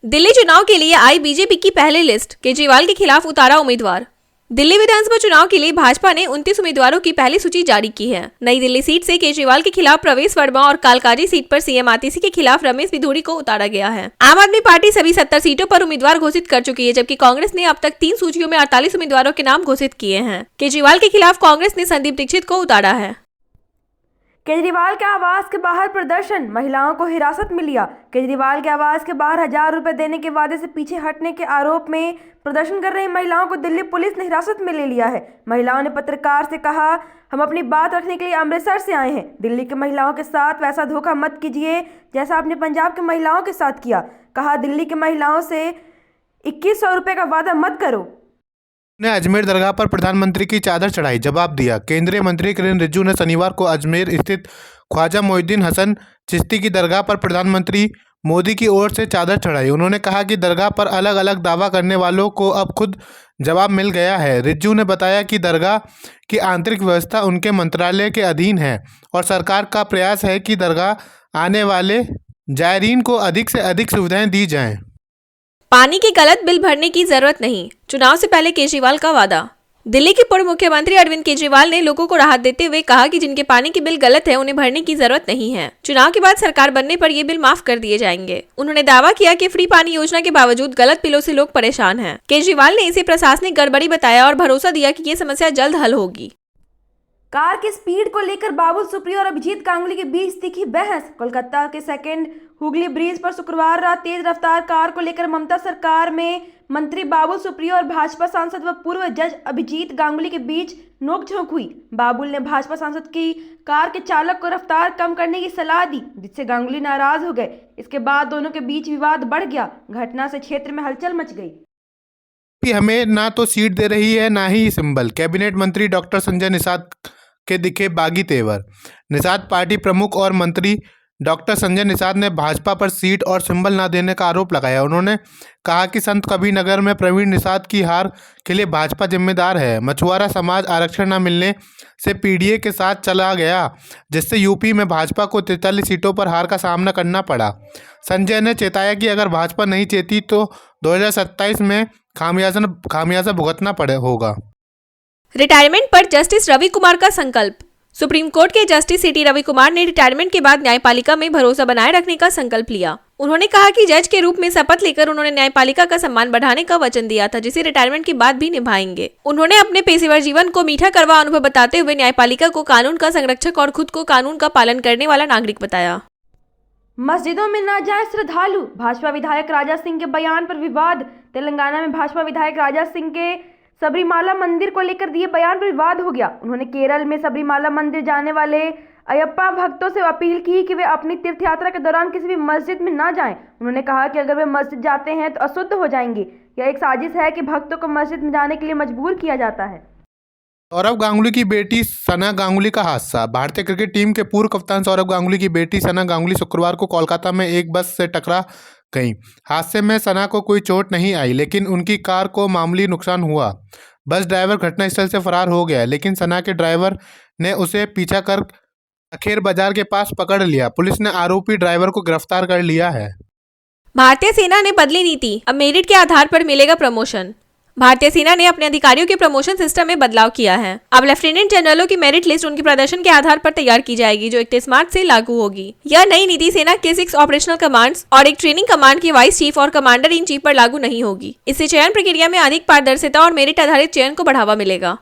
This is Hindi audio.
दिल्ली चुनाव के लिए आई बीजेपी की पहली लिस्ट, केजरीवाल के खिलाफ उतारा उम्मीदवार। दिल्ली विधानसभा चुनाव के लिए भाजपा ने 29 उम्मीदवारों की पहली सूची जारी की है। नई दिल्ली सीट से केजरीवाल के खिलाफ प्रवेश वर्मा और कालकाजी सीट पर सीएम आतिशी के खिलाफ रमेश बिधूड़ी को उतारा गया है। आम आदमी पार्टी सभी 70 सीटों पर उम्मीदवार घोषित कर चुकी है, जबकि कांग्रेस ने अब तक 3 सूचियों में 48 उम्मीदवारों के नाम घोषित किए हैं। केजरीवाल के खिलाफ कांग्रेस ने संदीप दीक्षित को उतारा है। केजरीवाल के आवास के बाहर प्रदर्शन, महिलाओं को हिरासत में लिया। केजरीवाल के आवास के बाहर 1000 रुपए देने के वादे से पीछे हटने के आरोप में प्रदर्शन कर रही महिलाओं को दिल्ली पुलिस ने हिरासत में ले लिया है। महिलाओं ने पत्रकार से कहा, हम अपनी बात रखने के लिए अमृतसर से आए हैं। दिल्ली की महिलाओं के साथ वैसा धोखा मत कीजिए जैसा आपने पंजाब के महिलाओं के साथ किया। कहा, दिल्ली की महिलाओं से 2100 रुपए का वादा मत करो। ने अजमेर दरगाह पर प्रधानमंत्री की चादर चढ़ाई, जवाब दिया। केंद्रीय मंत्री किरेन रिजिजू ने शनिवार को अजमेर स्थित ख्वाजा मोइनुद्दीन हसन चिश्ती की दरगाह पर प्रधानमंत्री मोदी की ओर से चादर चढ़ाई। उन्होंने कहा कि दरगाह पर अलग अलग दावा करने वालों को अब खुद जवाब मिल गया है। रिजिजू ने बताया कि दरगाह की आंतरिक व्यवस्था उनके मंत्रालय के अधीन है और सरकार का प्रयास है कि दरगाह आने वाले जायरीन को अधिक से अधिक सुविधाएं दी जाएं। पानी के गलत बिल भरने की जरूरत नहीं, चुनाव से पहले केजरीवाल का वादा। दिल्ली के पूर्व मुख्यमंत्री अरविंद केजरीवाल ने लोगों को राहत देते हुए कहा कि जिनके पानी के बिल गलत है उन्हें भरने की जरूरत नहीं है। चुनाव के बाद सरकार बनने पर ये बिल माफ कर दिए जाएंगे। उन्होंने दावा किया कि फ्री पानी योजना के बावजूद गलत बिलों से लोग परेशान हैं। केजरीवाल ने इसे प्रशासनिक गड़बड़ी बताया और भरोसा दिया कि ये समस्या जल्द हल होगी। कार की स्पीड को लेकर बाबुल सुप्रियो और अभिजीत गांगुली के बीच तीखी बहस। कोलकाता के सेकंड हुगली ब्रिज पर शुक्रवार रात तेज रफ्तार कार को लेकर ममता सरकार में मंत्री बाबुल सुप्रियो और भाजपा सांसद व पूर्व जज अभिजीत गांगुली के बीच नोकझोंक हुई। बाबुल ने भाजपा सांसद की कार के चालक को रफ्तार कम करने की सलाह दी, जिससे गांगुली नाराज हो गए। इसके बाद दोनों के बीच विवाद बढ़ गया। घटना से क्षेत्र में हलचल मच गई। हमें ना तो सीट दे रही है ना ही सिंबल, कैबिनेट मंत्री डॉक्टर संजय निषाद के दिखे बागी तेवर। निषाद पार्टी प्रमुख और मंत्री डॉक्टर संजय निषाद ने भाजपा पर सीट और सिंबल न देने का आरोप लगाया। उन्होंने कहा कि संत कबीर नगर में प्रवीण निषाद की हार के लिए भाजपा जिम्मेदार है। मछुआरा समाज आरक्षण न मिलने से पीडीए के साथ चला गया, जिससे यूपी में भाजपा को 43 सीटों पर हार का सामना करना पड़ा। संजय ने चेताया कि अगर भाजपा नहीं जीती तो 2027 में खामियाजा भुगतना होगा। रिटायरमेंट पर जस्टिस रवि कुमार का संकल्प। सुप्रीम कोर्ट के जस्टिस सीटी रवि कुमार ने रिटायरमेंट के बाद न्यायपालिका में भरोसा बनाए रखने का संकल्प लिया। उन्होंने कहा कि जज के रूप में शपथ लेकर उन्होंने न्यायपालिका का सम्मान बढ़ाने का वचन दिया था, जिसे रिटायरमेंट के बाद भी निभाएंगे। उन्होंने अपने पेशेवर जीवन को मीठा कड़वा अनुभव बताते हुए न्यायपालिका को कानून का संरक्षक और खुद को कानून का पालन करने वाला नागरिक बताया। मस्जिदों में न जाए श्रद्धालु, भाजपा विधायक राजा सिंह के बयान पर विवाद। तेलंगाना में भाजपा विधायक राजा सिंह के सबरीमाला मंदिर को लेकर दिए बयान पर विवाद हो गया। उन्होंने केरल में सबरीमाला मंदिर जाने वाले अयप्पा भक्तों से अपील की कि वे अपनी तीर्थ यात्रा के दौरान किसी भी मस्जिद में ना जाएं। उन्होंने कहा कि अगर वे मस्जिद जाते हैं तो अशुद्ध हो जाएंगे। यह एक साजिश है कि भक्तों को मस्जिद में जाने के लिए मजबूर किया जाता है। सौरव गांगुली की बेटी सना गांगुली का हादसा। भारतीय क्रिकेट टीम के पूर्व कप्तान सौरव गांगुली की बेटी सना गांगुली शुक्रवार को कोलकाता में एक बस से टकरा गई। हादसे में सना को कोई चोट नहीं आई, लेकिन उनकी कार को मामूली नुकसान हुआ। बस ड्राइवर घटनास्थल से फरार हो गया, लेकिन सना के ड्राइवर ने उसे पीछा कर अखेर बाजार के पास पकड़ लिया। पुलिस ने आरोपी ड्राइवर को गिरफ्तार कर लिया है। भारतीय सेना ने बदली नीति, अब मेरिट के आधार पर मिलेगा प्रमोशन। भारतीय सेना ने अपने अधिकारियों के प्रमोशन सिस्टम में बदलाव किया है। अब लेफ्टिनेंट जनरलों की मेरिट लिस्ट उनके प्रदर्शन के आधार पर तैयार की जाएगी, जो 31 मार्च से लागू होगी। यह नई नीति सेना के 6 ऑपरेशनल कमांड्स और एक ट्रेनिंग कमांड के वाइस चीफ और कमांडर इन चीफ पर लागू नहीं होगी। इससे चयन प्रक्रिया में अधिक पारदर्शिता और मेरिट आधारित चयन को बढ़ावा मिलेगा।